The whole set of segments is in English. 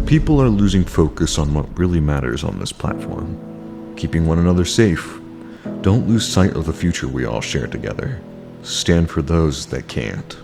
People are losing focus on what really matters on this platform. Keeping one another safe. Don't lose sight of the future we all share together. Stand for those that can't.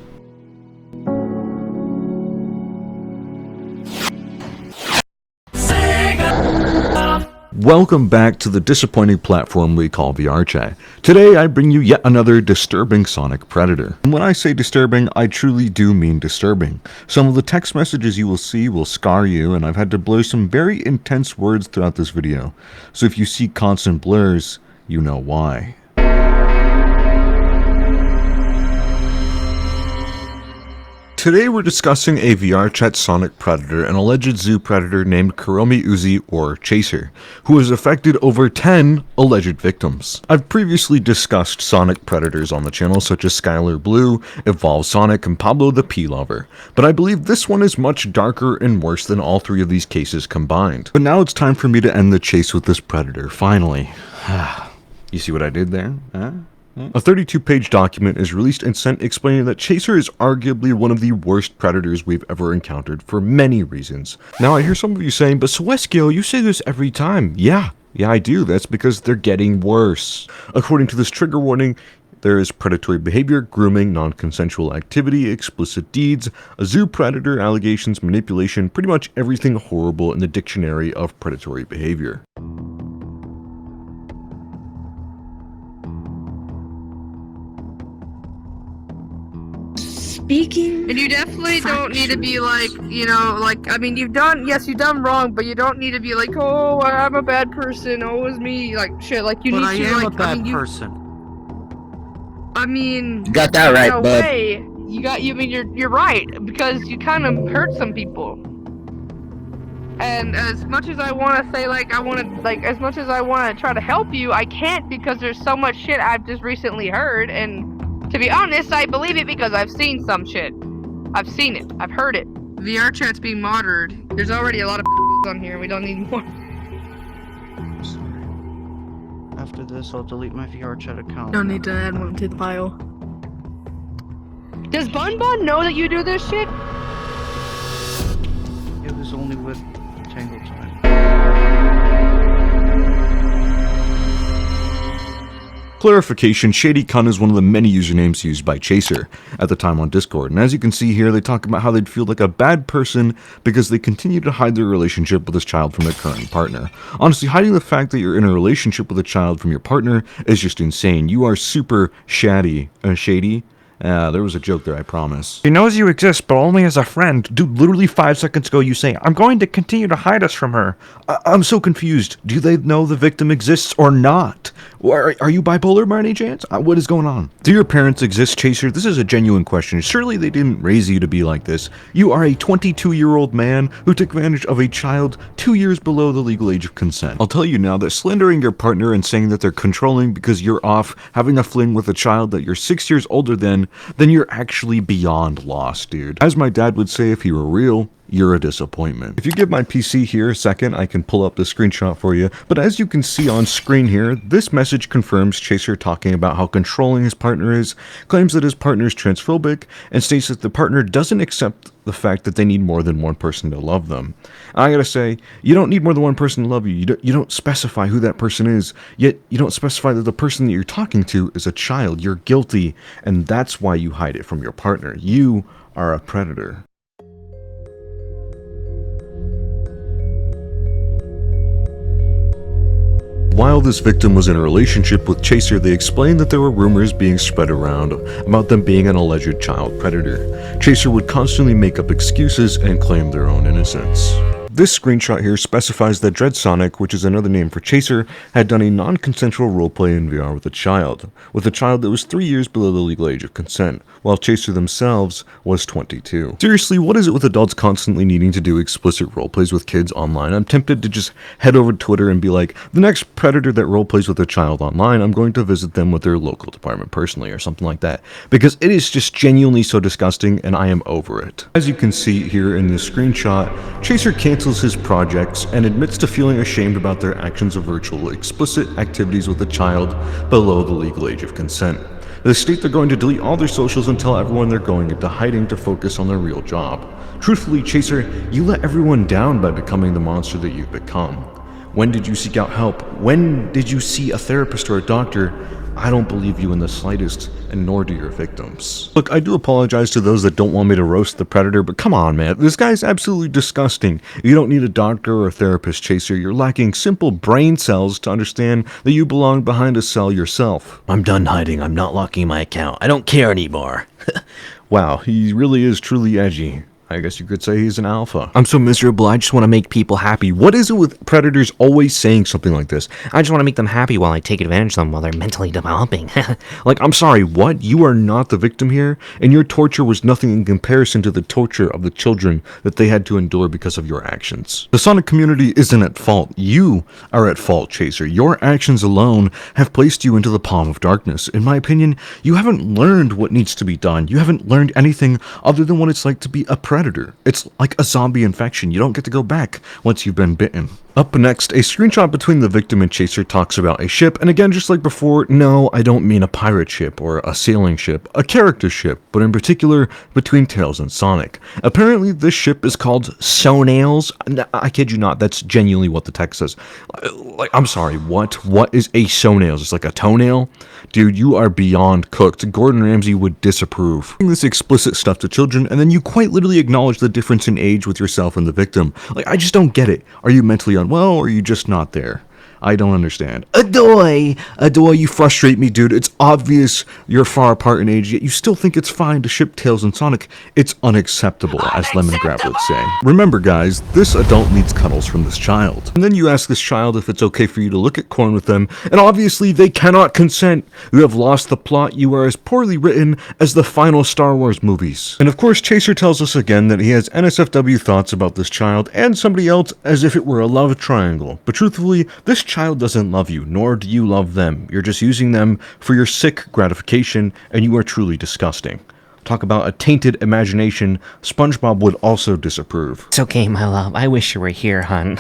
Welcome back to the disappointing platform we call VRChat. Today I bring you yet another disturbing Sonic predator. And when I say disturbing, I truly do mean disturbing. Some of the text messages you will see will scar you, and I've had to blur some very intense words throughout this video. So if you see constant blurs, you know why. Today we're discussing a VRChat Sonic predator, an alleged zoo predator named Kuromi Uzi, or Chaser, who has affected over 10 alleged victims. I've previously discussed Sonic predators on the channel, such as Skylar Blue, Evolved Sonic, and Pablo the Pea Lover, but I believe this one is much darker and worse than all three of these cases combined. But now it's time for me to end the chase with this predator, finally. You see what I did there? Huh? A 32-page document is released and sent explaining that Chaser is arguably one of the worst predators we've ever encountered for many reasons. Now I hear some of you saying, but Sileskios, you say this every time. Yeah, I do. That's because they're getting worse. According to this trigger warning, there is predatory behavior, grooming, non-consensual activity, explicit deeds, a zoo predator, allegations, manipulation, pretty much everything horrible in the dictionary of predatory behavior. And you definitely don't need to be like, you know, like, I mean, you've done wrong, but you don't need to be like, oh, I'm a bad person, oh, it's me, like, shit, like, you but need I to, am like, a bad person. I mean, You got that right, in a bud. way, you're right, because you kind of hurt some people. And as much as I want to say, as much as I want to try to help you, I can't, because there's so much shit I've just recently heard, and to be honest, I believe it because I've seen some shit. I've seen it. I've heard it. VRChat's being monitored. There's already a lot of on here. We don't need more. After this, I'll delete my VRChat account. Don't need to add one to the file. Does Bun Bun know that you do this shit? It was only with Tangle Time. Clarification, Shady Cunt is one of the many usernames used by Chaser at the time on Discord, and as you can see here, they talk about how they'd feel like a bad person because they continue to hide their relationship with this child from their current partner. Honestly, hiding the fact that you're in a relationship with a child from your partner is just insane. You are super shady. There was a joke there, I promise. She knows you exist, but only as a friend. Dude, literally 5 seconds ago you say, I'm going to continue to hide us from her. I'm so confused. Do they know the victim exists or not? Are you bipolar by any chance? What is going on? Do your parents exist, Chaser? This is a genuine question. Surely they didn't raise you to be like this. You are a 22-year-old man who took advantage of a child 2 years below the legal age of consent. I'll tell you now that slandering your partner and saying that they're controlling because you're off having a fling with a child that you're 6 years older than, then you're actually beyond lost, dude. As my dad would say if he were real, you're a disappointment. If you give my PC here a second, I can pull up the screenshot for you. But as you can see on screen here, this message confirms Chaser talking about how controlling his partner is, claims that his partner is transphobic, and states that the partner doesn't accept the fact that they need more than one person to love them. I gotta say, you don't need more than one person to love you. You don't specify who that person is, yet you don't specify that the person that you're talking to is a child. You're guilty, and that's why you hide it from your partner. You are a predator. While this victim was in a relationship with Chaser, they explained that there were rumors being spread around about them being an alleged child predator. Chaser would constantly make up excuses and claim their own innocence. This screenshot here specifies that Dread Sonic, which is another name for Chaser, had done a non-consensual roleplay in VR with a child that was 3 years below the legal age of consent, while Chaser themselves was 22. Seriously, what is it with adults constantly needing to do explicit roleplays with kids online? I'm tempted to just head over to Twitter and be like, the next predator that roleplays with a child online, I'm going to visit them with their local department personally, or something like that, because it is just genuinely so disgusting, and I am over it. As you can see here in this screenshot, Chaser cancels his projects and admits to feeling ashamed about their actions of virtual explicit activities with a child below the legal age of consent. They state they're going to delete all their socials and tell everyone they're going into hiding to focus on their real job. Truthfully, Chaser, you let everyone down by becoming the monster that you've become. When did you seek out help? When did you see a therapist or a doctor? I don't believe you in the slightest, and nor do your victims. Look, I do apologize to those that don't want me to roast the Predator, but come on, man. This guy's absolutely disgusting. You don't need a doctor or a therapist, Chaser. You're lacking simple brain cells to understand that you belong behind a cell yourself. I'm done hiding. I'm not locking my account. I don't care anymore. Wow, he really is truly edgy. I guess you could say he's an alpha. I'm so miserable. I just want to make people happy. What is it with Predators always saying something like this? I just want to make them happy while I take advantage of them while they're mentally developing. Like, I'm sorry, what? You are not the victim here, and your torture was nothing in comparison to the torture of the children that they had to endure because of your actions. The Sonic community isn't at fault. You are at fault, Chaser. Your actions alone have placed you into the palm of darkness. In my opinion, you haven't learned what needs to be done. You haven't learned anything other than what it's like to be a predator. It's like a zombie infection. You don't get to go back once you've been bitten. Up next, a screenshot between the victim and Chaser talks about a ship, and again, just like before, no, I don't mean a pirate ship or a sailing ship, a character ship, but in particular, between Tails and Sonic. Apparently, this ship is called Sonails. I kid you not, that's genuinely what the text says. Like, I'm sorry, what? What is a Sonails? It's like a toenail? Dude, you are beyond cooked. Gordon Ramsay would disapprove. This explicit stuff to children, and then you quite literally acknowledge the difference in age with yourself and the victim. Like, I just don't get it. Are you mentally unwell, or are you just not there? I don't understand. Adoy, you frustrate me, dude. It's obvious you're far apart in age, yet you still think it's fine to ship Tails and Sonic. It's unacceptable, as Lemongrab would say. Remember, guys, this adult needs cuddles from this child. And then you ask this child if it's okay for you to look at corn with them, and obviously they cannot consent. You have lost the plot. You are as poorly written as the final Star Wars movies. And of course, Chaser tells us again that he has NSFW thoughts about this child and somebody else as if it were a love triangle. But truthfully, this child doesn't love you, nor do you love them. You're just using them for your sick gratification, and you are truly disgusting. Talk about a tainted imagination. SpongeBob would also disapprove. It's okay, my love. I wish you were here, hon.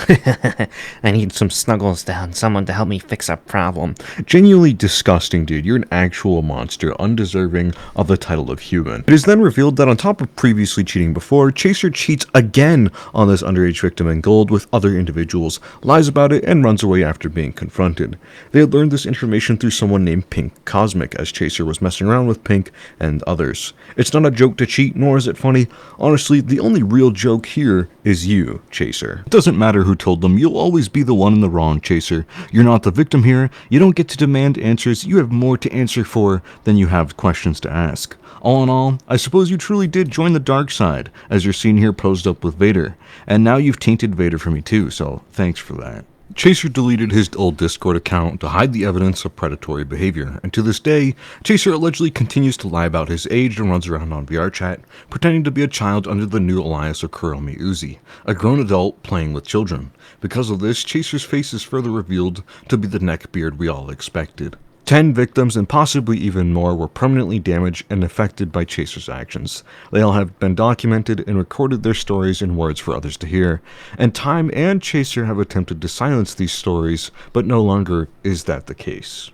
I need some snuggles down, someone to help me fix a problem. Genuinely disgusting, dude. You're an actual monster, undeserving of the title of human. It is then revealed that on top of previously cheating before, Chaser cheats again on this underage victim in Gold with other individuals, lies about it, and runs away after being confronted. They had learned this information through someone named Pink Cosmic, as Chaser was messing around with Pink and others. It's not a joke to cheat, nor is it funny. Honestly, the only real joke here is you, Chaser. It doesn't matter who told them, you'll always be the one in the wrong, Chaser. You're not the victim here, you don't get to demand answers, you have more to answer for than you have questions to ask. All in all, I suppose you truly did join the dark side, as you're seen here posed up with Vader. And now you've tainted Vader for me too, so thanks for that. Chaser deleted his old Discord account to hide the evidence of predatory behavior, and to this day, Chaser allegedly continues to lie about his age and runs around on VRChat, pretending to be a child under the new alias of Kuromi Uzi, a grown adult playing with children. Because of this, Chaser's face is further revealed to be the neckbeard we all expected. 10 victims and possibly even more were permanently damaged and affected by Chaser's actions. They all have been documented and recorded their stories in words for others to hear, and Time and Chaser have attempted to silence these stories, but no longer is that the case.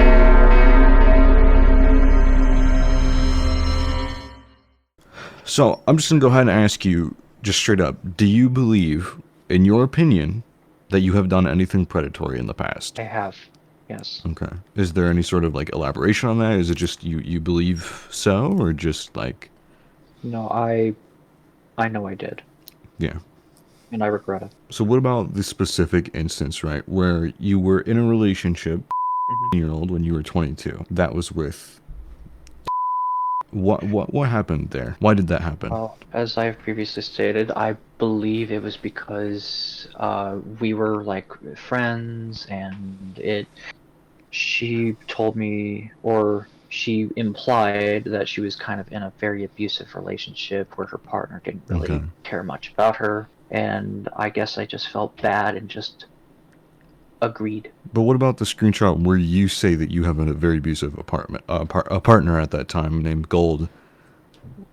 So, I'm just going to go ahead and ask you, just straight up, do you believe, in your opinion, that you have done anything predatory in the past? I have. Yes. Okay. Is there any sort of like elaboration on that? Is it just you believe so, or just like? No, I know I did, Yeah. and I regret it. So what about the specific instance, right, where you were in a relationship, year old when you were 22? That was with. What happened there? Why did that happen? Well, as I have previously stated, I believe it was because we were like friends, and she told me, or she implied that she was kind of in a very abusive relationship where her partner didn't really care much about her, and I guess I just felt bad and just agreed. But what about the screenshot where you say that you have a very abusive a partner at that time named Gold?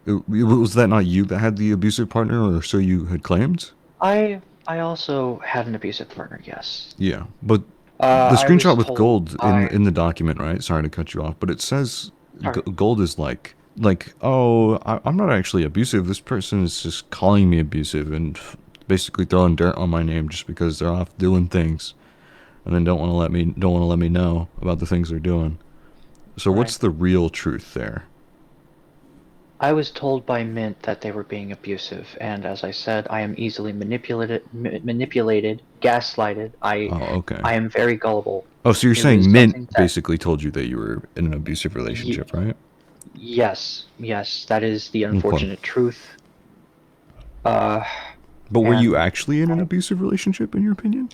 Was that not you that had the abusive partner, or so you had claimed? I also had an abusive partner, yes. Yeah, but the I screenshot was with told Gold by- in the document, right? Sorry to cut you off, but it says Sorry. Gold is like like, oh, I'm not actually abusive. This person is just calling me abusive and basically throwing dirt on my name just because they're off doing things, and then don't want to let me know about the things they're doing. So what's Right. the real truth there? I was told by Mint that they were being abusive, and as I said, I am easily manipulated, gaslighted. Oh, okay. I am very gullible. Oh, so you're It was saying Mint something that basically told you that you were in an abusive y relationship, right? yes, yes, that is the Okay. unfortunate truth. Uh, But were you and actually in an I, abusive relationship, in your opinion?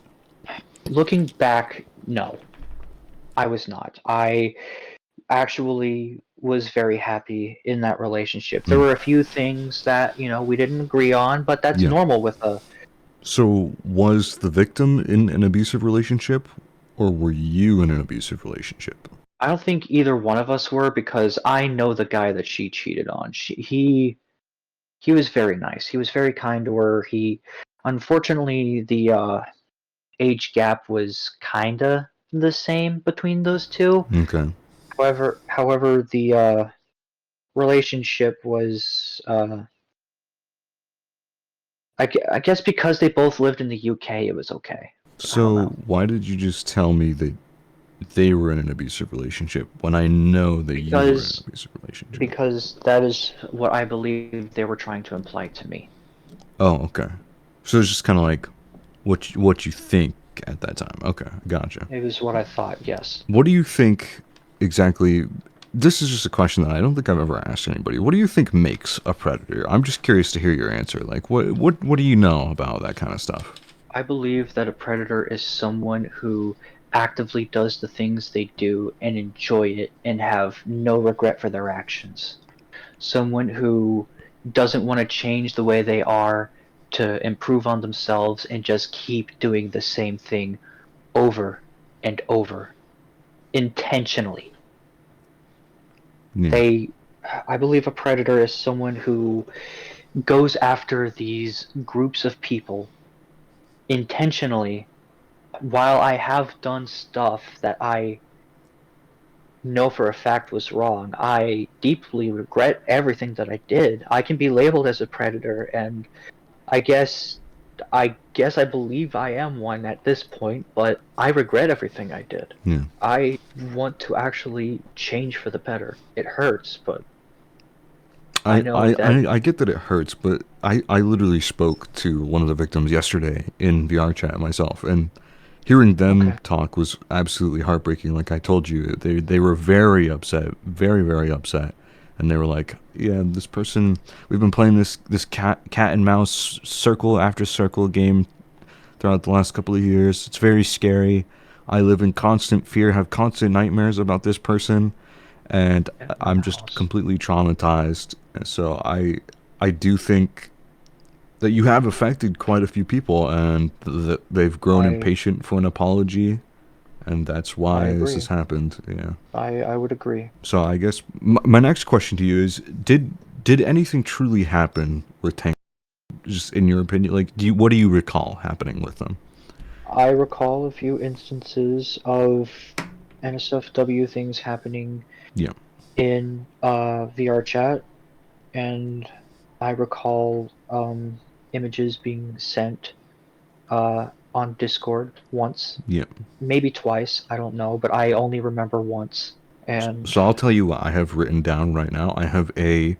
looking back, no, I was not. I actually was very happy in that relationship. There Mm. were a few things that, we didn't agree on, but that's Yeah. normal with a So was the victim in an abusive relationship, or were you in an abusive relationship? I don't think either one of us were because I know the guy that she cheated on. He was very nice. He was very kind to her. He unfortunately the age gap was kinda the same between those two. Okay. However, the relationship was I guess because they both lived in the UK, it was okay. I don't So know. why did you just tell me that they were in an abusive relationship when I know that you were in an Because abusive relationship? because that is what I believe they were trying to imply to me. Oh, okay. So it's just kind of like what you think at that time. Okay, gotcha. It was what I thought, yes. What do you think exactly? This is just a question that I don't think I've ever asked anybody. What do you think makes a predator? I'm just curious to hear your answer. Like, what do you know about that kind of stuff? I believe that a predator is someone who actively does the things they do and enjoy it and have no regret for their actions. Someone who doesn't want to change the way they are to improve on themselves and just keep doing the same thing over and over intentionally. Yeah. They I believe a predator is someone who goes after these groups of people intentionally. While I have done stuff that I know for a fact was wrong, I deeply regret everything that I did. I can be labeled as a predator, and I guess I believe I am one at this point, but I regret everything I did. Yeah. I want to actually change for the better. It hurts, but I know that I get that it hurts, but I literally spoke to one of the victims yesterday in VR chat myself, and hearing them okay. talk was absolutely heartbreaking. Like I told you, they were very upset, very upset, and they were like, "Yeah, this person, we've been playing this cat and mouse circle after circle game throughout the last couple of years. It's very scary. I live in constant fear, have constant nightmares about this person, and Cat and I'm just mouse. completely traumatized." And so I do think that you have affected quite a few people, and that they've grown I impatient for an apology, and that's I why this has agree. happened. Yeah. I would agree. So I guess my next question to you is: did anything truly happen with Tank? Just in your opinion, like, what do you recall happening with them? I recall a few instances of NSFW things happening Yeah. in VR chat, and I recall images being sent on Discord once, Yeah. maybe twice, I don't know, but I only remember once. And So I'll tell you what I have written down right now. I have a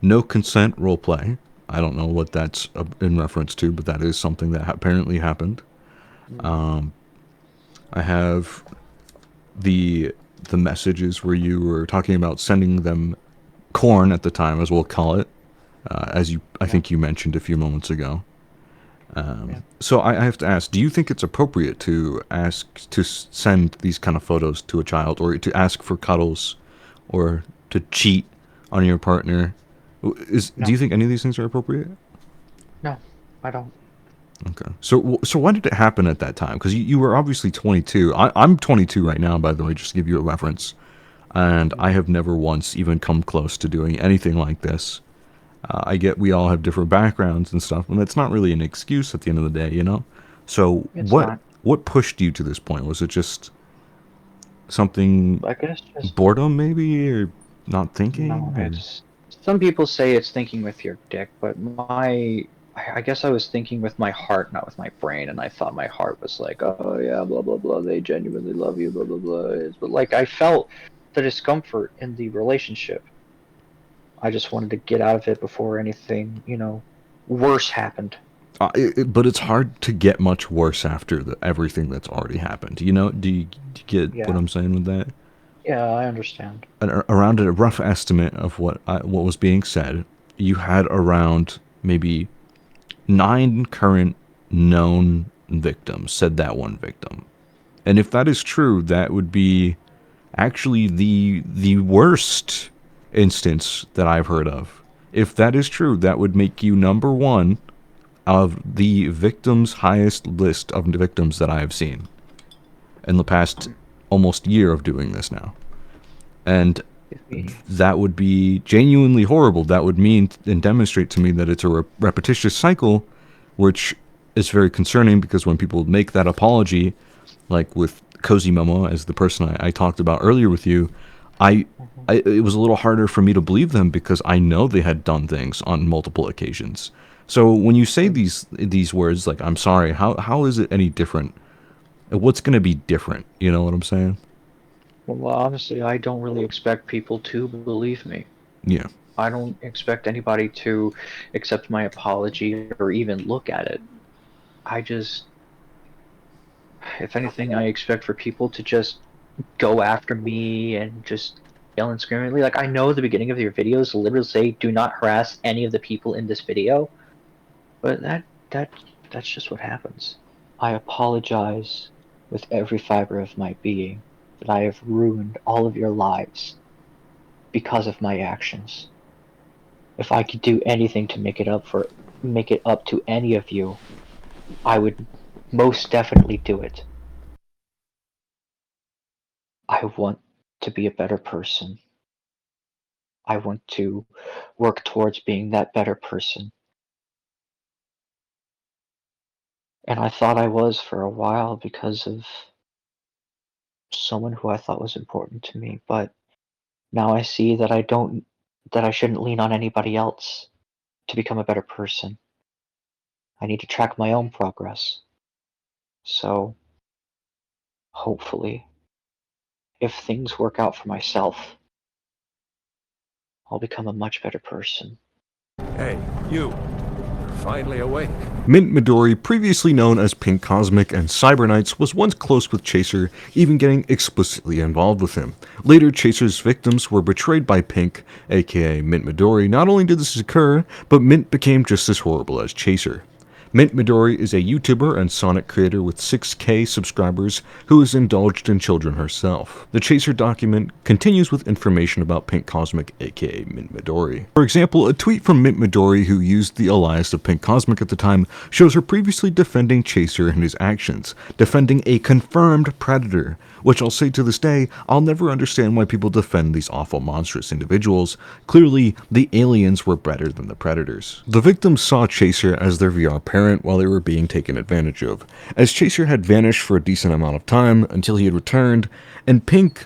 no consent role play. I don't know what that's in reference to, but that is something that apparently happened. mm, I have the the messages where you were talking about sending them corn at the time, as we'll call it, as I yeah, think you mentioned a few moments ago. yeah. So I have to ask: do you think it's appropriate to ask to send these kind of photos to a child, or to ask for cuddles, or to cheat on your partner? Do No, you think any of these things are appropriate? no, I don't. Okay. So when did it happen at that time? Because you were obviously 22. I'm 22 right now, by the way, just to give you a reference. And I Mm, have never once even come close to doing anything like this. I get we all have different backgrounds and stuff, and that's not really an excuse at the end of the day, you know? So it's not. what pushed you to this point? Was it just something I guess just boredom maybe, or Not thinking? No, Or... it's some people say it's thinking with your dick, but I guess I was thinking with my heart, not with my brain, and I thought my heart was like, oh yeah, blah blah blah, they genuinely love you, blah blah blah. But like I felt the discomfort in the relationship. I just wanted to get out of it before anything, worse happened. But it's hard to get much worse after everything that's already happened. You know? Do you get what Yeah, I'm saying with that? yeah, I understand. Around a rough estimate of what was being said, you had around maybe 9 current known victims. Said that one victim, and if that is true, that would be actually the worst instance that I've heard of. If that is true, that would make you number one of the victims' highest list of victims that I have seen in the past almost year of doing this now. And that would be genuinely horrible. That would mean and demonstrate to me that it's a repetitious cycle, which is very concerning because when people make that apology, like with Cozy Momo as the person I talked about earlier with you, it was a little harder for me to believe them because I know they had done things on multiple occasions. So when you say these words like "I'm sorry," how is it any different? What's going to be different? You know what I'm saying? Well, honestly, I don't really expect people to believe me. Yeah. I don't expect anybody to accept my apology or even look at it. I just, if anything, I expect for people to just go after me and just yell and scream at me. Like, I know the beginning of your videos literally say, "Do not harass any of the people in this video," but that's just what happens. I apologize with every fiber of my being that I have ruined all of your lives because of my actions. If I could do anything to make it up to any of you, I would most definitely do it. I want to be a better person. I want to work towards being that better person. And I thought I was for a while because of someone who I thought was important to me, but now I see that I shouldn't lean on anybody else to become a better person. I need to track my own progress. So, hopefully, if things work out for myself, I'll become a much better person. Hey, you. You're finally awake. Mint Midori, previously known as Pink Cosmic and Cyberknights, was once close with Chaser, even getting explicitly involved with him. Later, Chaser's victims were betrayed by Pink, aka Mint Midori. Not only did this occur, but Mint became just as horrible as Chaser. Mint Midori is a YouTuber and Sonic creator with 6K subscribers who has indulged in children herself. The Chaser document continues with information about Pink Cosmic, aka Mint Midori. For example, a tweet from Mint Midori, who used the alias of Pink Cosmic at the time, shows her previously defending Chaser and his actions, defending a confirmed predator, which I'll say to this day, I'll never understand why people defend these awful monstrous individuals. Clearly, the aliens were better than the predators. The victims saw Chaser as their VR parent while they were being taken advantage of, as Chaser had vanished for a decent amount of time until he had returned, and Pink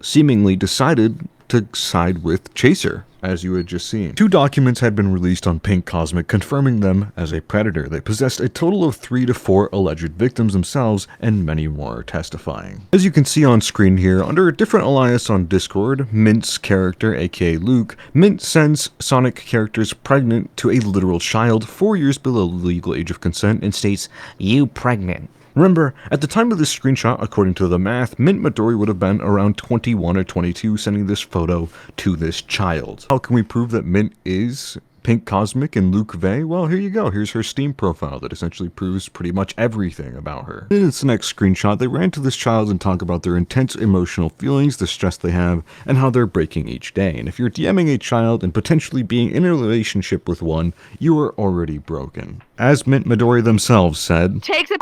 seemingly decided to side with Chaser, as you had just seen. 2 documents had been released on Pink Cosmic confirming them as a predator. They possessed a total of 3 to 4 alleged victims themselves, and many more are testifying. As you can see on screen here, under a different alias on Discord, Mint's character, aka Luke, Mint sends Sonic characters pregnant to a literal child 4 years below the legal age of consent and states, "You pregnant." Remember, at the time of this screenshot, according to the math, Mint Midori would have been around 21 or 22 sending this photo to this child. How can we prove that Mint is Pink Cosmic and Luke Vey? Well, here you go. Here's her Steam profile that essentially proves pretty much everything about her. In this next screenshot, they ran to this child and talk about their intense emotional feelings, the stress they have, and how they're breaking each day. And if you're DMing a child and potentially being in a relationship with one, you are already broken. As Mint Midori themselves said, Takes a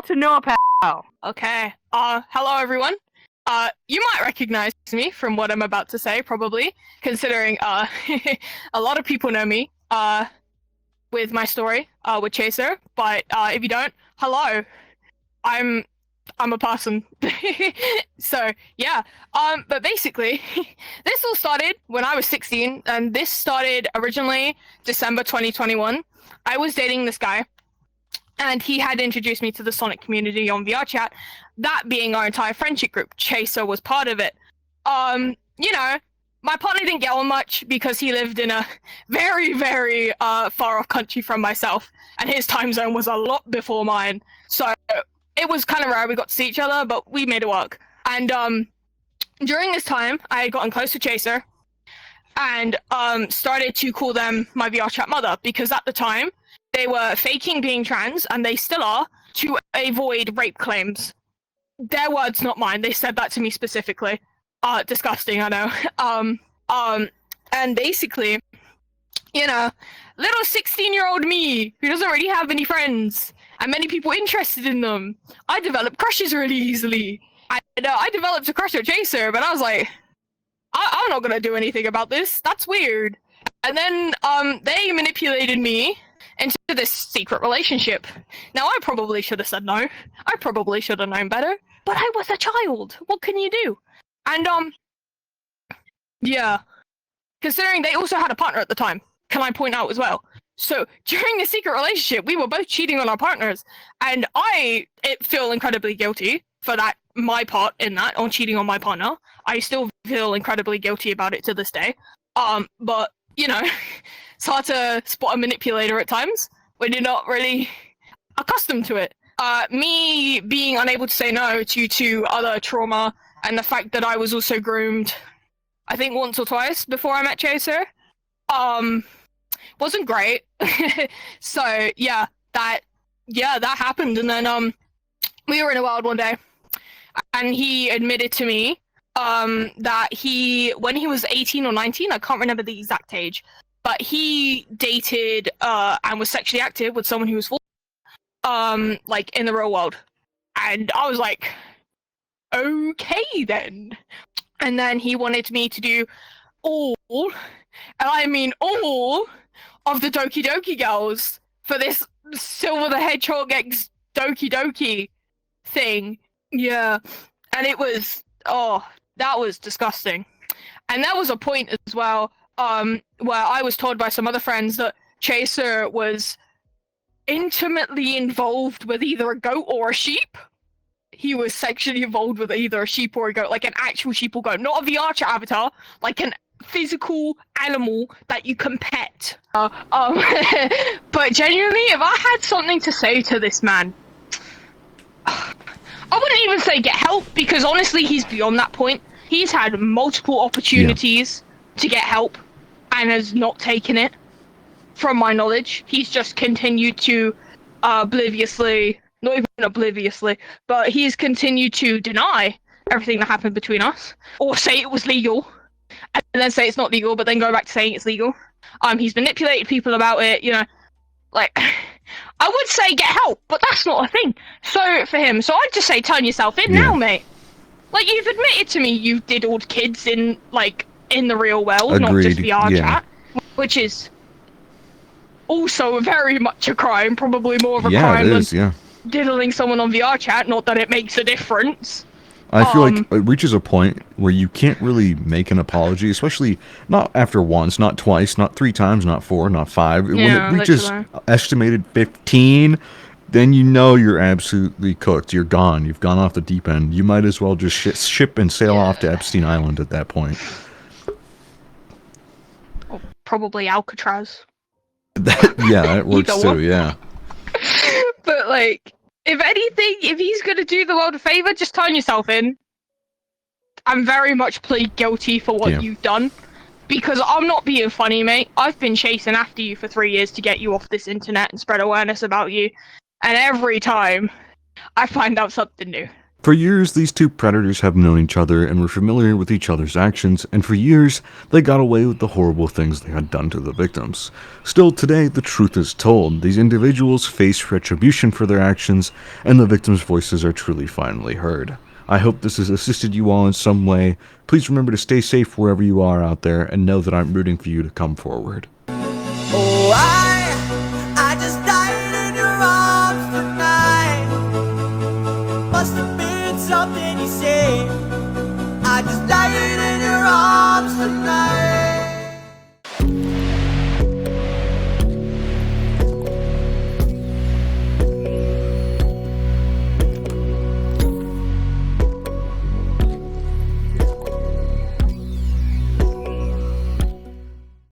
to know a pal. Okay. Hello everyone. You might recognize me from what I'm about to say, probably, considering, a lot of people know me, with my story, with Chaser, but, if you don't, hello. I'm I'm a person. So yeah. But basically, this all started when I was 16, and this started originally December 2021. I was dating this guy, and he had introduced me to the Sonic community on VR chat. That being our entire friendship group, Chaser was part of it. You know, my partner didn't get on much because he lived in a very, very far off country from myself, and his time zone was a lot before mine. So it was kind of rare we got to see each other, but we made it work. And during this time, I had gotten close to Chaser and started to call them my VR chat mother, because at the time they were faking being trans, and they still are, to avoid rape claims. Their words, not mine. They said that to me specifically. Disgusting, I know. And basically, you know, little 16-year-old me, who doesn't really have any friends, and many people interested in them, I developed crushes really easily. I developed a crush on Chaser, but I was like, I'm not gonna do anything about this. That's weird. And then, they manipulated me into this secret relationship. Now, I probably should have said no. I probably should have known better. But I was a child. What can you do? And, yeah. Considering they also had a partner at the time, can I point out as well? So, during the secret relationship, we were both cheating on our partners. And I feel incredibly guilty for that, my part in that, on cheating on my partner. I still feel incredibly guilty about it to this day. But, you know, it's hard to spot a manipulator at times when you're not really accustomed to it. Me being unable to say no due to other trauma, and the fact that I was also groomed, I think once or twice before I met Chaser, wasn't great. So yeah, that happened. And then we were in a world one day, and he admitted to me that when he was 18 or 19, I can't remember the exact age, but he dated and was sexually active with someone who was 14, like in the real world. And I was like, okay then. And then he wanted me to do all, and I mean all, of the Doki Doki girls for this Silver the Hedgehog X Doki Doki thing. Yeah. And it was, that was disgusting. And there was a point as well, where I was told by some other friends that Chaser was intimately involved with either a goat or a sheep. He was sexually involved with either a sheep or a goat, like an actual sheep or goat, not a VR chat avatar, like an physical animal that you can pet. But genuinely, if I had something to say to this man, I wouldn't even say get help, because honestly, he's beyond that point. He's had multiple opportunities to get help and has not taken it. From my knowledge, he's just continued to obliviously, not even obliviously, but he's continued to deny everything that happened between us, or say it was legal, and then say it's not legal, but then go back to saying it's legal. He's manipulated people about it, you know, like, I would say get help, but that's not a thing. So, for him, so I'd just say turn yourself in now, mate. Like, you've admitted to me you diddled kids in the real world, not just VR chat, which is also very much a crime, probably more of a crime than diddling someone on VR chat, not that it makes a difference. I feel like it reaches a point where you can't really make an apology, especially not after once, not twice, not 3 times, not 4, not 5. When it reaches estimated 15, then you know you're absolutely cooked. You're gone. You've gone off the deep end. You might as well just ship and sail off to Epstein Island at that point. Or probably Alcatraz. That works too, yeah. But, like, if anything, if he's going to do the world a favor, just turn yourself in. I'm very much plead guilty for what you've done. Because I'm not being funny, mate. I've been chasing after you for 3 years to get you off this internet and spread awareness about you. And every time, I find out something new. For years, these two predators have known each other and were familiar with each other's actions, and for years, they got away with the horrible things they had done to the victims. Still, today, the truth is told. These individuals face retribution for their actions, and the victims' voices are truly finally heard. I hope this has assisted you all in some way. Please remember to stay safe wherever you are out there, and know that I'm rooting for you to come forward.